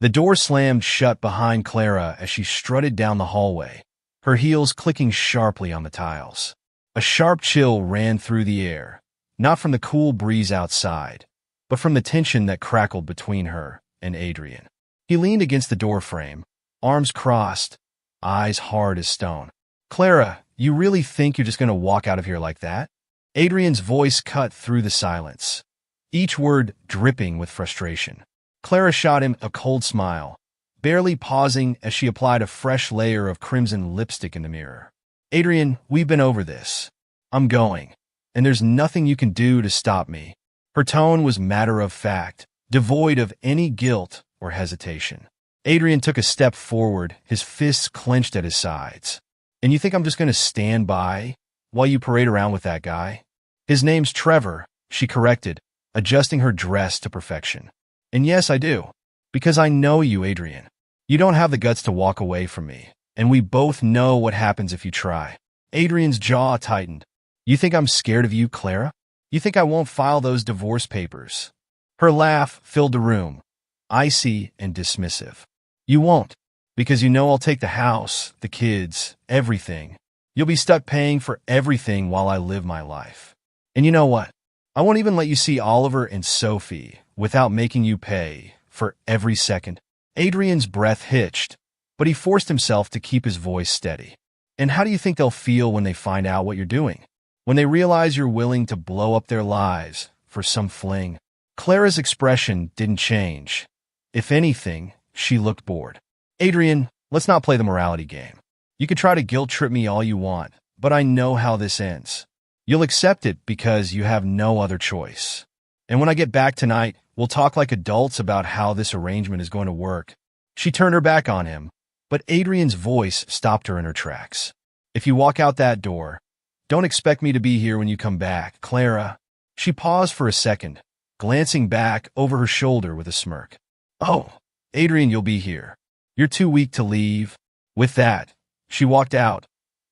The door slammed shut behind Clara as she strutted down the hallway, her heels clicking sharply on the tiles. A sharp chill ran through the air, not from the cool breeze outside, but from the tension that crackled between her and Adrian. He leaned against the doorframe, arms crossed, eyes hard as stone. "Clara, you really think you're just going to walk out of here like that?" Adrian's voice cut through the silence, each word dripping with frustration. Clara shot him a cold smile, barely pausing as she applied a fresh layer of crimson lipstick in the mirror. "Adrian, we've been over this. I'm going, and there's nothing you can do to stop me." Her tone was matter-of-fact, devoid of any guilt or hesitation. Adrian took a step forward, his fists clenched at his sides. "And you think I'm just going to stand by while you parade around with that guy?" "His name's Trevor," she corrected, adjusting her dress to perfection. "And yes, I do. Because I know you, Adrian. You don't have the guts to walk away from me, and we both know what happens if you try." Adrian's jaw tightened. "You think I'm scared of you, Clara? You think I won't file those divorce papers?" Her laugh filled the room, icy and dismissive. "You won't, because you know I'll take the house, the kids, everything. You'll be stuck paying for everything while I live my life. And you know what? I won't even let you see Oliver and Sophie without making you pay for every second." Adrian's breath hitched, but he forced himself to keep his voice steady. "And how do you think they'll feel when they find out what you're doing? When they realize you're willing to blow up their lives for some fling?" Clara's expression didn't change. If anything, she looked bored. "Adrian, let's not play the morality game. You can try to guilt-trip me all you want, but I know how this ends. You'll accept it because you have no other choice. And when I get back tonight, we'll talk like adults about how this arrangement is going to work." She turned her back on him, but Adrian's voice stopped her in her tracks. "If you walk out that door, don't expect me to be here when you come back, Clara." She paused for a second, glancing back over her shoulder with a smirk. "Oh, Adrian, you'll be here. You're too weak to leave." With that, she walked out,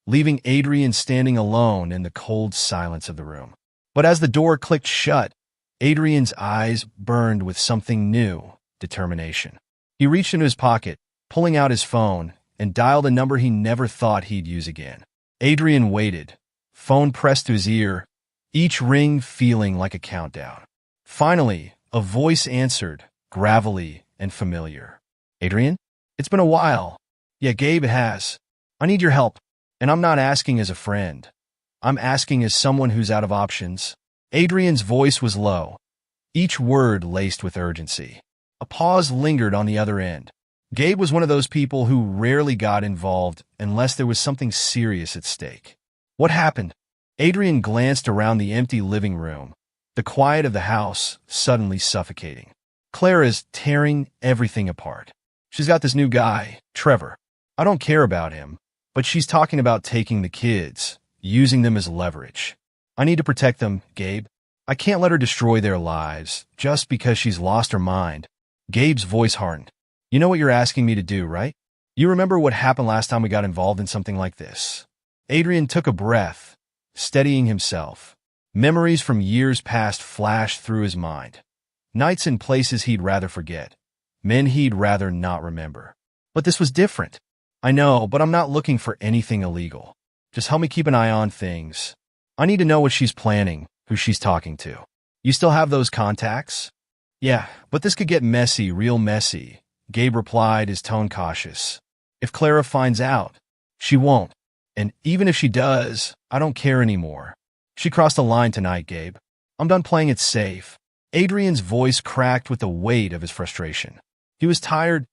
leaving Adrian standing alone in the cold silence of the room. But as the door clicked shut, Adrian's eyes burned with something new, determination. He reached into his pocket, pulling out his phone, and dialed a number he never thought he'd use again. Adrian waited, phone pressed to his ear, each ring feeling like a countdown. Finally, a voice answered, gravelly and familiar. "Adrian? It's been a while." "Yeah, Gabe has. I need your help. And I'm not asking as a friend. I'm asking as someone who's out of options." Adrian's voice was low, each word laced with urgency. A pause lingered on the other end. Gabe was one of those people who rarely got involved unless there was something serious at stake. "What happened?" Adrian glanced around the empty living room, the quiet of the house suddenly suffocating. "Clara's tearing everything apart. She's got this new guy, Trevor. I don't care about him, but she's talking about taking the kids, using them as leverage. I need to protect them, Gabe. I can't let her destroy their lives just because she's lost her mind." Gabe's voice hardened. "You know what you're asking me to do, right? You remember what happened last time we got involved in something like this?" Adrian took a breath, steadying himself. Memories from years past flashed through his mind. Nights and places he'd rather forget. Men he'd rather not remember. "But this was different." "I know, but I'm not looking for anything illegal. Just help me keep an eye on things. I need to know what she's planning, who she's talking to." "You still have those contacts?" "Yeah, but this could get messy, real messy," Gabe replied, his tone cautious. "If Clara finds out, she won't. And even if she does, I don't care anymore. She crossed the line tonight, Gabe. I'm done playing it safe." Adrian's voice cracked with the weight of his frustration. He was tired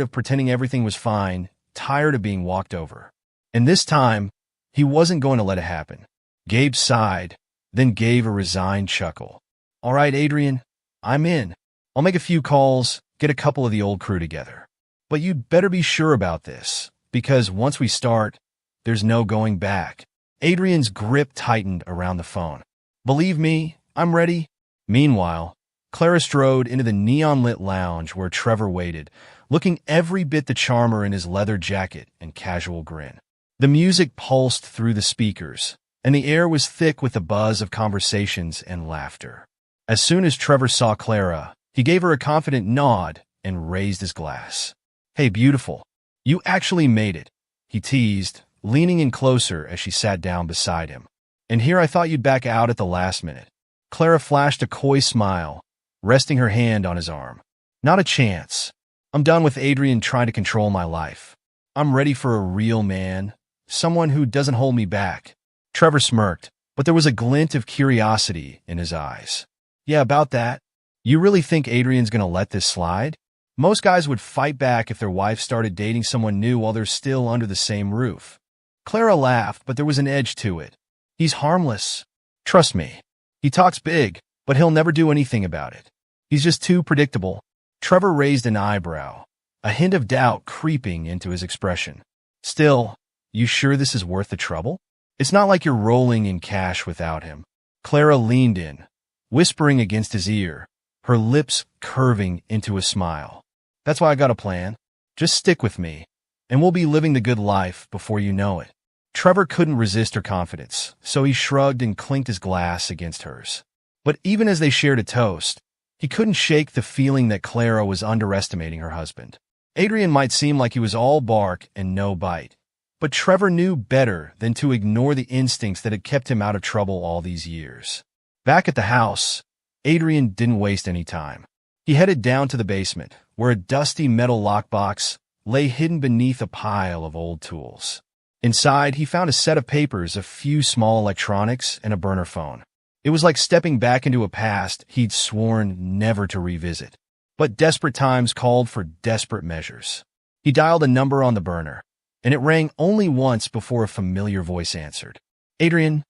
of pretending everything was fine, tired of being walked over. And this time, he wasn't going to let it happen. Gabe sighed, then gave a resigned chuckle. "All right, Adrian, I'm in. I'll make a few calls, get a couple of the old crew together. But you'd better be sure about this, because once we start, there's no going back." Adrian's grip tightened around the phone. "Believe me, I'm ready." Meanwhile, Clara strode into the neon-lit lounge where Trevor waited, looking every bit the charmer in his leather jacket and casual grin. The music pulsed through the speakers, and the air was thick with the buzz of conversations and laughter. As soon as Trevor saw Clara, he gave her a confident nod and raised his glass. "Hey, beautiful. You actually made it," he teased, leaning in closer as she sat down beside him. "And here I thought you'd back out at the last minute." Clara flashed a coy smile, resting her hand on his arm. "Not a chance. I'm done with Adrian trying to control my life. I'm ready for a real man, someone who doesn't hold me back." Trevor smirked, but there was a glint of curiosity in his eyes. "Yeah, about that. You really think Adrian's gonna let this slide? Most guys would fight back if their wife started dating someone new while they're still under the same roof." Clara laughed, but there was an edge to it. "He's harmless. Trust me. He talks big, but he'll never do anything about it. He's just too predictable." Trevor raised an eyebrow, a hint of doubt creeping into his expression. "Still, you sure this is worth the trouble? It's not like you're rolling in cash without him." Clara leaned in, whispering against his ear, her lips curving into a smile. "That's why I got a plan. Just stick with me, and we'll be living the good life before you know it." Trevor couldn't resist her confidence, so he shrugged and clinked his glass against hers. But even as they shared a toast, he couldn't shake the feeling that Clara was underestimating her husband. Adrian might seem like he was all bark and no bite, but Trevor knew better than to ignore the instincts that had kept him out of trouble all these years. Back at the house, Adrian didn't waste any time. He headed down to the basement, where a dusty metal lockbox lay hidden beneath a pile of old tools. Inside, he found a set of papers, a few small electronics, and a burner phone. It was like stepping back into a past he'd sworn never to revisit. But desperate times called for desperate measures. He dialed a number on the burner, and it rang only once before a familiar voice answered. "Adrian,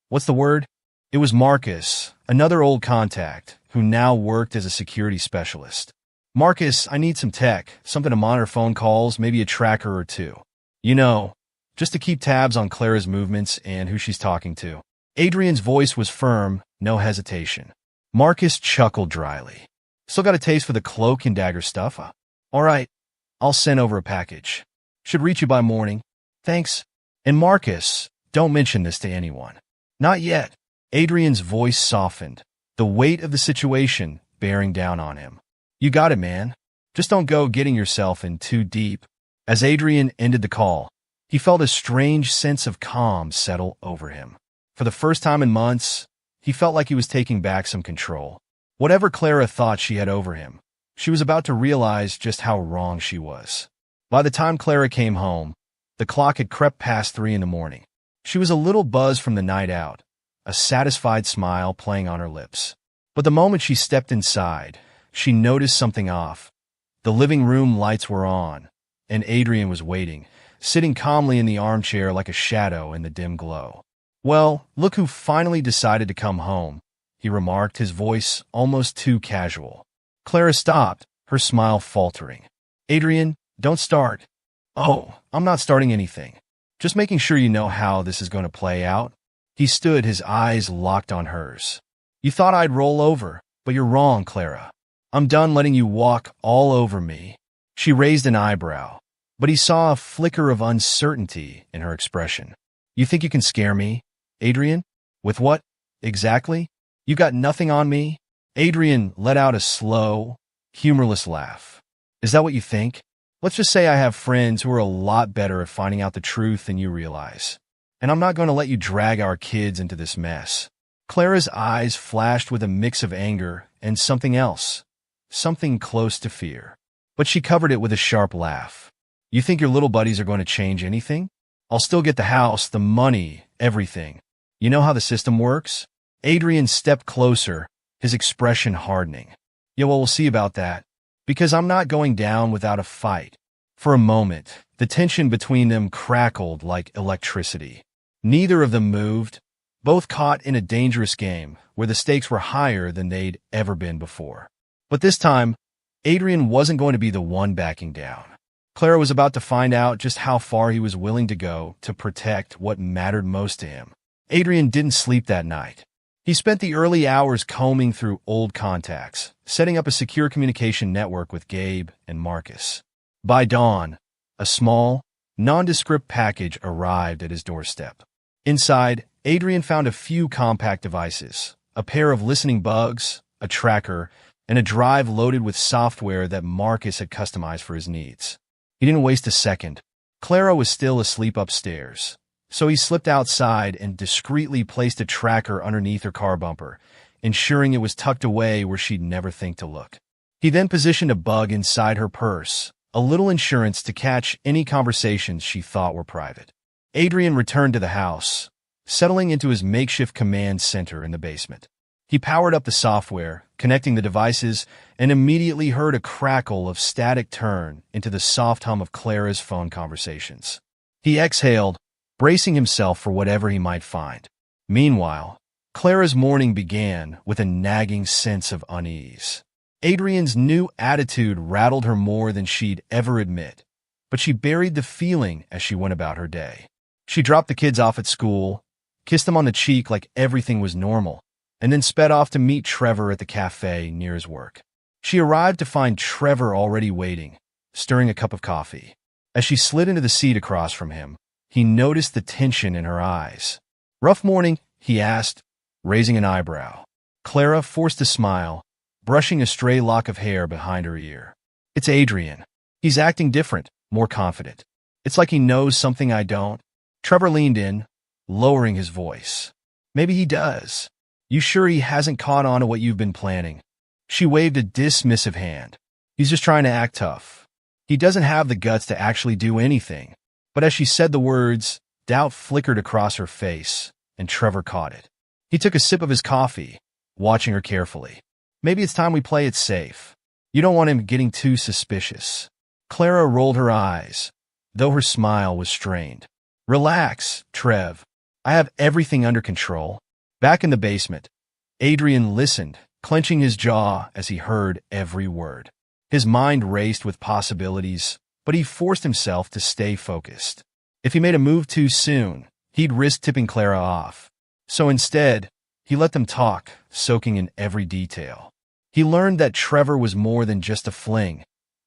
what's the word?" It was Marcus, another old contact, who now worked as a security specialist. "Marcus, I need some tech, something to monitor phone calls, maybe a tracker or two. You know, just to keep tabs on Clara's movements and who she's talking to." Adrian's voice was firm, no hesitation. Marcus chuckled dryly. "Still got a taste for the cloak and dagger stuff? All right, I'll send over a package. Should reach you by morning. Thanks. And Marcus, don't mention this to anyone." "Not yet." Adrian's voice softened, the weight of the situation bearing down on him. "You got it, man. Just don't go getting yourself in too deep." As Adrian ended the call, he felt a strange sense of calm settle over him. For the first time in months, he felt like he was taking back some control. Whatever Clara thought she had over him, she was about to realize just how wrong she was. By the time Clara came home, the clock had crept past 3 in the morning. She was a little buzzed from the night out, a satisfied smile playing on her lips. But the moment she stepped inside, she noticed something off. The living room lights were on, and Adrian was waiting, sitting calmly in the armchair like a shadow in the dim glow. "Well, look who finally decided to come home," he remarked, his voice almost too casual. Clara stopped, her smile faltering. "Adrian, don't start." "Oh, I'm not starting anything. Just making sure you know how this is going to play out." He stood, his eyes locked on hers. "You thought I'd roll over, but you're wrong, Clara. I'm done letting you walk all over me." She raised an eyebrow, but he saw a flicker of uncertainty in her expression. "You think you can scare me, Adrian? With what, exactly? You got nothing on me?" Adrian let out a slow, humorless laugh. "Is that what you think? Let's just say I have friends who are a lot better at finding out the truth than you realize. And I'm not going to let you drag our kids into this mess." Clara's eyes flashed with a mix of anger and something else, something close to fear. But she covered it with a sharp laugh. "You think your little buddies are going to change anything? I'll still get the house, the money, everything. You know how the system works?" Adrian stepped closer, his expression hardening. "Yeah, well, we'll see about that. Because I'm not going down without a fight." For a moment, the tension between them crackled like electricity. Neither of them moved, both caught in a dangerous game where the stakes were higher than they'd ever been before. But this time, Adrian wasn't going to be the one backing down. Clara was about to find out just how far he was willing to go to protect what mattered most to him. Adrian didn't sleep that night. He spent the early hours combing through old contacts, setting up a secure communication network with Gabe and Marcus. By dawn, a small, nondescript package arrived at his doorstep. Inside, Adrian found a few compact devices, a pair of listening bugs, a tracker, and a drive loaded with software that Marcus had customized for his needs. He didn't waste a second. Clara was still asleep upstairs, so he slipped outside and discreetly placed a tracker underneath her car bumper, ensuring it was tucked away where she'd never think to look. He then positioned a bug inside her purse, a little insurance to catch any conversations she thought were private. Adrian returned to the house, settling into his makeshift command center in the basement. He powered up the software, connecting the devices, and immediately heard a crackle of static turn into the soft hum of Clara's phone conversations. He exhaled, bracing himself for whatever he might find. Meanwhile, Clara's morning began with a nagging sense of unease. Adrian's new attitude rattled her more than she'd ever admit, but she buried the feeling as she went about her day. She dropped the kids off at school, kissed them on the cheek like everything was normal, and then sped off to meet Trevor at the cafe near his work. She arrived to find Trevor already waiting, stirring a cup of coffee. As she slid into the seat across from him, he noticed the tension in her eyes. "Rough morning?" he asked, raising an eyebrow. Clara forced a smile, brushing a stray lock of hair behind her ear. "It's Adrian. He's acting different, more confident. It's like he knows something I don't." Trevor leaned in, lowering his voice. "Maybe he does. You sure he hasn't caught on to what you've been planning?" She waved a dismissive hand. "He's just trying to act tough. He doesn't have the guts to actually do anything." But as she said the words, doubt flickered across her face, and Trevor caught it. He took a sip of his coffee, watching her carefully. "Maybe it's time we play it safe. You don't want him getting too suspicious." Clara rolled her eyes, though her smile was strained. "Relax, Trev. I have everything under control." Back in the basement, Adrian listened, clenching his jaw as he heard every word. His mind raced with possibilities, but he forced himself to stay focused. If he made a move too soon, he'd risk tipping Clara off. So instead, he let them talk, soaking in every detail. He learned that Trevor was more than just a fling.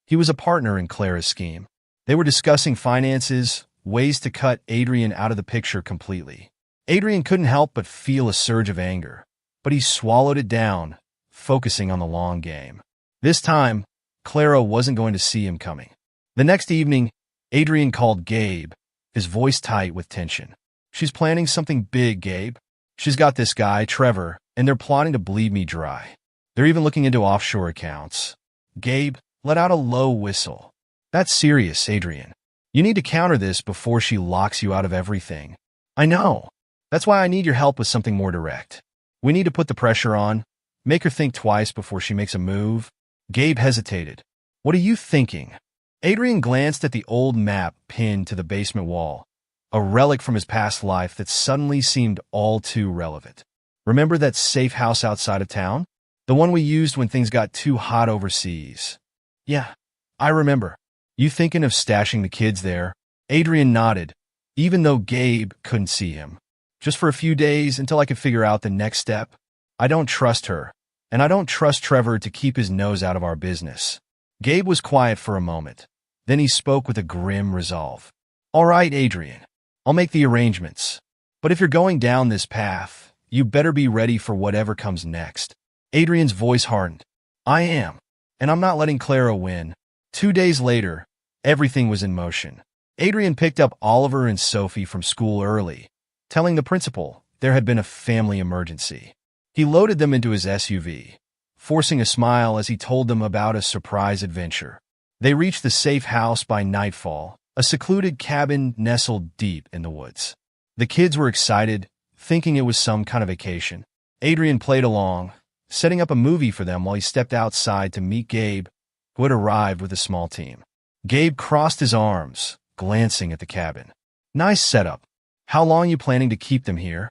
He was a partner in Clara's scheme. They were discussing finances, ways to cut Adrian out of the picture completely. Adrian couldn't help but feel a surge of anger, but he swallowed it down, focusing on the long game. This time, Clara wasn't going to see him coming. The next evening, Adrian called Gabe, his voice tight with tension. "She's planning something big, Gabe. She's got this guy, Trevor, and they're plotting to bleed me dry. They're even looking into offshore accounts." Gabe let out a low whistle. "That's serious, Adrian. You need to counter this before she locks you out of everything." "I know. That's why I need your help with something more direct. We need to put the pressure on, make her think twice before she makes a move." Gabe hesitated. "What are you thinking?" Adrian glanced at the old map pinned to the basement wall, a relic from his past life that suddenly seemed all too relevant. "Remember that safe house outside of town? The one we used when things got too hot overseas?" "Yeah, I remember. You thinking of stashing the kids there?" Adrian nodded, even though Gabe couldn't see him. "Just for a few days until I could figure out the next step. I don't trust her, and I don't trust Trevor to keep his nose out of our business." Gabe was quiet for a moment. Then he spoke with a grim resolve. "All right, Adrian. I'll make the arrangements. But if you're going down this path, you better be ready for whatever comes next." Adrian's voice hardened. "I am, and I'm not letting Clara win." 2 days later, everything was in motion. Adrian picked up Oliver and Sophie from school early, telling the principal there had been a family emergency. He loaded them into his SUV, forcing a smile as he told them about a surprise adventure. They reached the safe house by nightfall, a secluded cabin nestled deep in the woods. The kids were excited, thinking it was some kind of vacation. Adrian played along, setting up a movie for them while he stepped outside to meet Gabe, who had arrived with a small team. Gabe crossed his arms, glancing at the cabin. "Nice setup. How long you planning to keep them here?"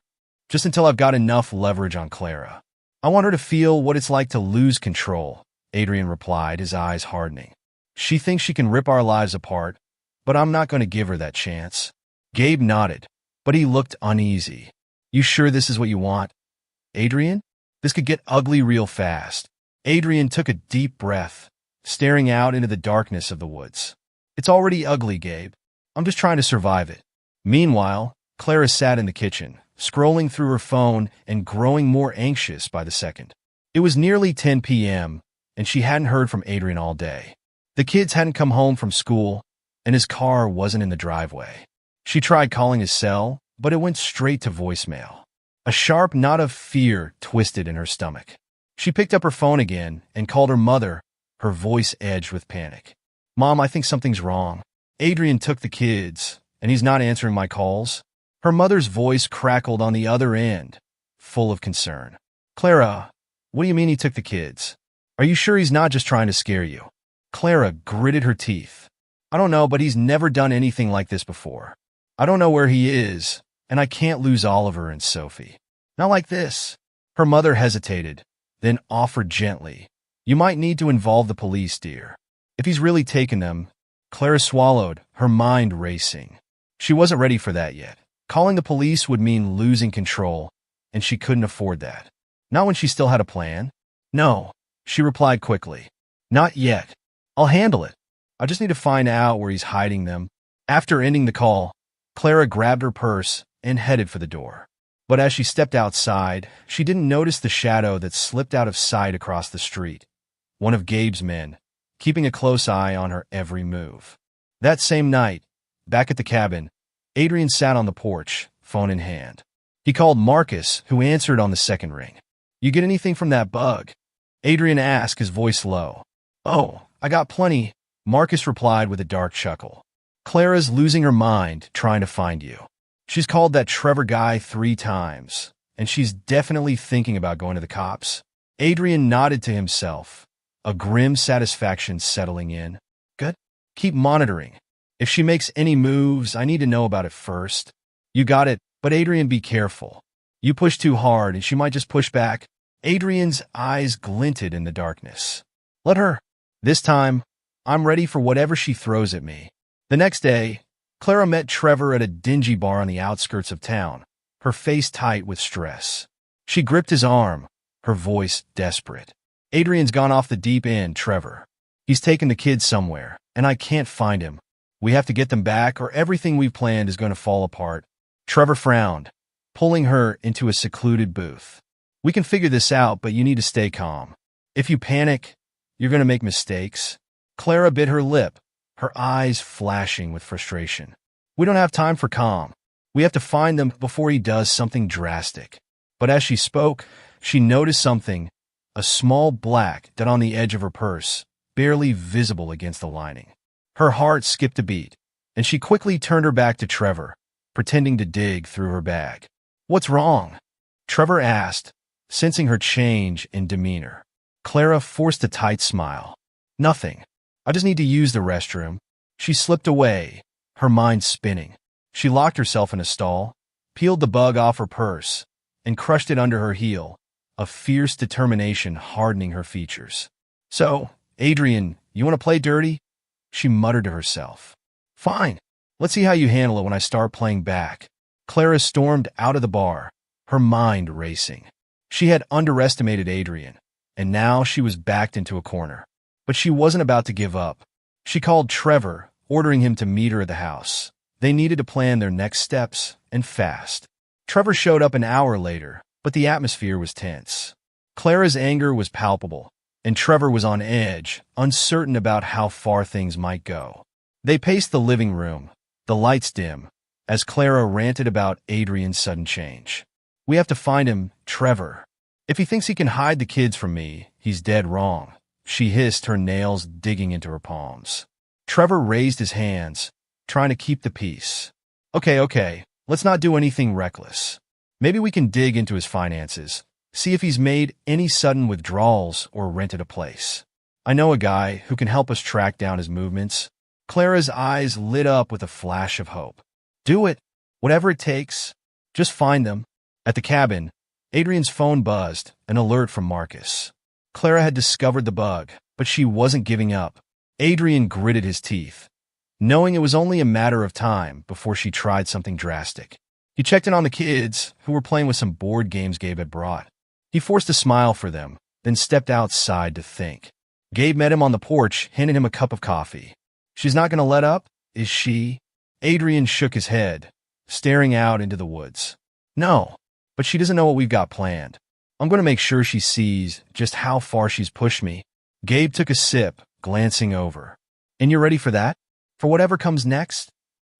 "Just until I've got enough leverage on Clara. I want her to feel what it's like to lose control," Adrian replied, his eyes hardening. "She thinks she can rip our lives apart, but I'm not going to give her that chance." Gabe nodded, but he looked uneasy. "You sure this is what you want, Adrian? This could get ugly real fast." Adrian took a deep breath, staring out into the darkness of the woods. "It's already ugly, Gabe. I'm just trying to survive it." Meanwhile, Clara sat in the kitchen, scrolling through her phone and growing more anxious by the second. It was nearly 10 p.m., and she hadn't heard from Adrian all day. The kids hadn't come home from school, and his car wasn't in the driveway. She tried calling his cell, but it went straight to voicemail. A sharp knot of fear twisted in her stomach. She picked up her phone again and called her mother, her voice edged with panic. "Mom, I think something's wrong. Adrian took the kids, and he's not answering my calls." Her mother's voice crackled on the other end, full of concern. "Clara, what do you mean he took the kids? Are you sure he's not just trying to scare you?" Clara gritted her teeth. "I don't know, but he's never done anything like this before. I don't know where he is, and I can't lose Oliver and Sophie. Not like this." Her mother hesitated, then offered gently, "You might need to involve the police, dear. If he's really taken them." Clara swallowed, her mind racing. She wasn't ready for that yet. Calling the police would mean losing control, and she couldn't afford that. Not when she still had a plan. "No," she replied quickly. "Not yet. I'll handle it. I just need to find out where he's hiding them." After ending the call, Clara grabbed her purse and headed for the door. But as she stepped outside, she didn't notice the shadow that slipped out of sight across the street. One of Gabe's men, keeping a close eye on her every move. That same night, back at the cabin, Adrian sat on the porch, phone in hand. He called Marcus, who answered on the second ring. "You get anything from that bug?" Adrian asked, his voice low. "Oh, I got plenty," Marcus replied with a dark chuckle. "Clara's losing her mind trying to find you. She's called that Trevor guy 3 times, and she's definitely thinking about going to the cops." Adrian nodded to himself, a grim satisfaction settling in. "Good. Keep monitoring. If she makes any moves, I need to know about it first." "You got it, but Adrian, be careful. You push too hard and she might just push back." Adrian's eyes glinted in the darkness. "Let her. This time, I'm ready for whatever she throws at me." The next day, Clara met Trevor at a dingy bar on the outskirts of town, her face tight with stress. She gripped his arm, her voice desperate. "Adrian's gone off the deep end, Trevor. He's taken the kids somewhere, and I can't find him. We have to get them back or everything we've planned is going to fall apart." Trevor frowned, pulling her into a secluded booth. "We can figure this out, but you need to stay calm. If you panic, you're going to make mistakes." Clara bit her lip, her eyes flashing with frustration. "We don't have time for calm. We have to find them before he does something drastic." But as she spoke, she noticed something, a small black dot on the edge of her purse, barely visible against the lining. Her heart skipped a beat, and she quickly turned her back to Trevor, pretending to dig through her bag. "What's wrong?" Trevor asked, sensing her change in demeanor. Clara forced a tight smile. "Nothing. I just need to use the restroom." She slipped away, her mind spinning. She locked herself in a stall, peeled the bug off her purse, and crushed it under her heel, a fierce determination hardening her features. "So, Adrian, you want to play dirty?" she muttered to herself. "Fine. Let's see how you handle it when I start playing back." Clara stormed out of the bar, her mind racing. She had underestimated Adrian, and now she was backed into a corner. But she wasn't about to give up. She called Trevor, ordering him to meet her at the house. They needed to plan their next steps, and fast. Trevor showed up an hour later, but the atmosphere was tense. Clara's anger was palpable, and Trevor was on edge, uncertain about how far things might go. They paced the living room, the lights dim, as Clara ranted about Adrian's sudden change. "We have to find him, Trevor. If he thinks he can hide the kids from me, he's dead wrong," she hissed, her nails digging into her palms. Trevor raised his hands, trying to keep the peace. Okay, let's not do anything reckless. Maybe we can dig into his finances, see if he's made any sudden withdrawals or rented a place. I know a guy who can help us track down his movements." Clara's eyes lit up with a flash of hope. "Do it. Whatever it takes. Just find them." At the cabin, Adrian's phone buzzed, an alert from Marcus. Clara had discovered the bug, but she wasn't giving up. Adrian gritted his teeth, knowing it was only a matter of time before she tried something drastic. He checked in on the kids, who were playing with some board games Gabe had brought. He forced a smile for them, then stepped outside to think. Gabe met him on the porch, handed him a cup of coffee. "She's not going to let up, is she?" Adrian shook his head, staring out into the woods. "No, but she doesn't know what we've got planned. I'm going to make sure she sees just how far she's pushed me." Gabe took a sip, glancing over. And you're ready for that? For whatever comes next?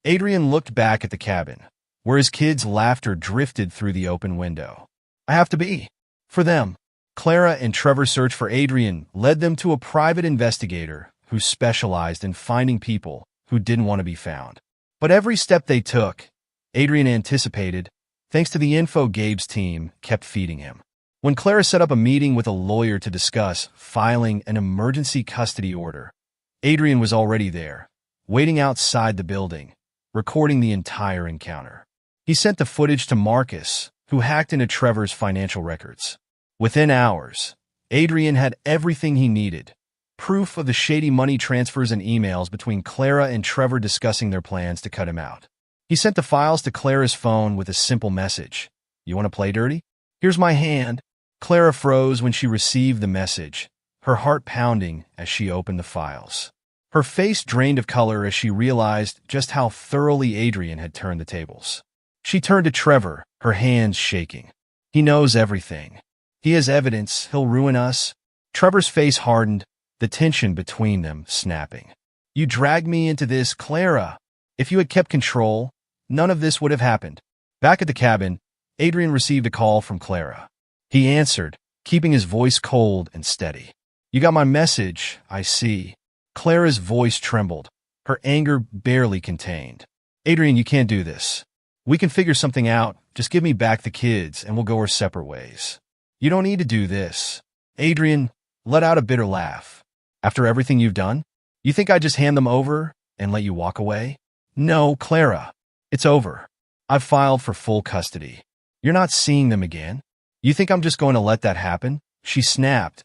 Adrian looked back at the cabin, where his kids' laughter drifted through the open window. I have to be. For them. Clara and Trevor's search for Adrian led them to a private investigator who specialized in finding people who didn't want to be found. But every step they took, Adrian anticipated, thanks to the info Gabe's team kept feeding him. When Clara set up a meeting with a lawyer to discuss filing an emergency custody order, Adrian was already there, waiting outside the building, recording the entire encounter. He sent the footage to Marcus, who hacked into Trevor's financial records. Within hours, Adrian had everything he needed, proof of the shady money transfers and emails between Clara and Trevor discussing their plans to cut him out. He sent the files to Clara's phone with a simple message. You want to play dirty? Here's my hand. Clara froze when she received the message, her heart pounding as she opened the files. Her face drained of color as she realized just how thoroughly Adrian had turned the tables. She turned to Trevor, her hands shaking. He knows everything. He has evidence. He'll ruin us. Trevor's face hardened, the tension between them snapping. You dragged me into this, Clara. If you had kept control, none of this would have happened. Back at the cabin, Adrian received a call from Clara. He answered, keeping his voice cold and steady. You got my message, I see. Clara's voice trembled, her anger barely contained. Adrian, you can't do this. We can figure something out. Just give me back the kids and we'll go our separate ways. You don't need to do this. Adrian let out a bitter laugh. After everything you've done, you think I'd just hand them over and let you walk away? No, Clara. It's over. I've filed for full custody. You're not seeing them again. You think I'm just going to let that happen? She snapped,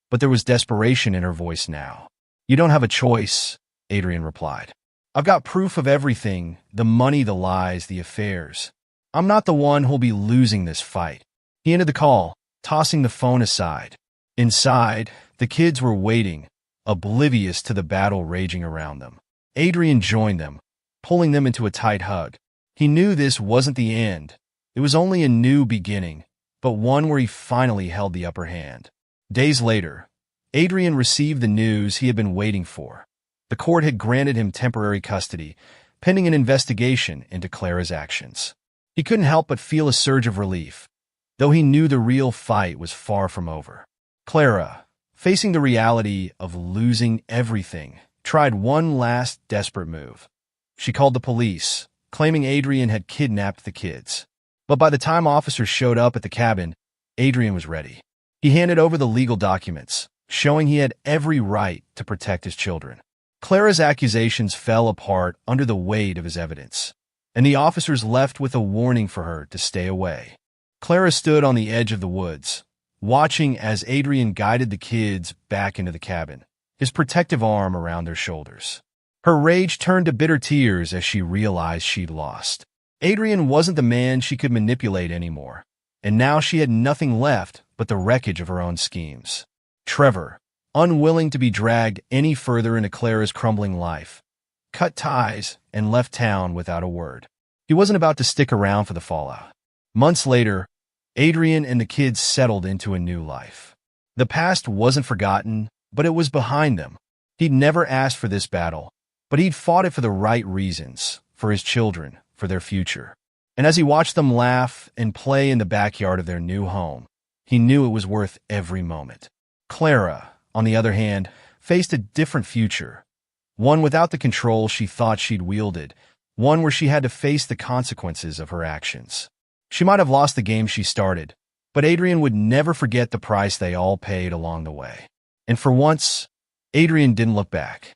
but there was desperation in her voice now. You don't have a choice, Adrian replied. I've got proof of everything, the money, the lies, the affairs. I'm not the one who'll be losing this fight. He ended the call, tossing the phone aside. Inside, the kids were waiting, oblivious to the battle raging around them. Adrian joined them, pulling them into a tight hug. He knew this wasn't the end. It was only a new beginning, but one where he finally held the upper hand. Days later, Adrian received the news he had been waiting for. The court had granted him temporary custody, pending an investigation into Clara's actions. He couldn't help but feel a surge of relief, though he knew the real fight was far from over. Clara, facing the reality of losing everything, tried one last desperate move. She called the police, claiming Adrian had kidnapped the kids. But by the time officers showed up at the cabin, Adrian was ready. He handed over the legal documents, showing he had every right to protect his children. Clara's accusations fell apart under the weight of his evidence, and the officers left with a warning for her to stay away. Clara stood on the edge of the woods, watching as Adrian guided the kids back into the cabin, his protective arm around their shoulders. Her rage turned to bitter tears as she realized she'd lost. Adrian wasn't the man she could manipulate anymore, and now she had nothing left but the wreckage of her own schemes. Trevor, unwilling to be dragged any further into Clara's crumbling life, cut ties and left town without a word. He wasn't about to stick around for the fallout. Months later, Adrian and the kids settled into a new life. The past wasn't forgotten, but it was behind them. He'd never asked for this battle, but he'd fought it for the right reasons, for his children, for their future. And as he watched them laugh and play in the backyard of their new home, he knew it was worth every moment. Clara, on the other hand, faced a different future, one without the control she thought she'd wielded, one where she had to face the consequences of her actions. She might have lost the game she started, but Adrian would never forget the price they all paid along the way. And for once, Adrian didn't look back.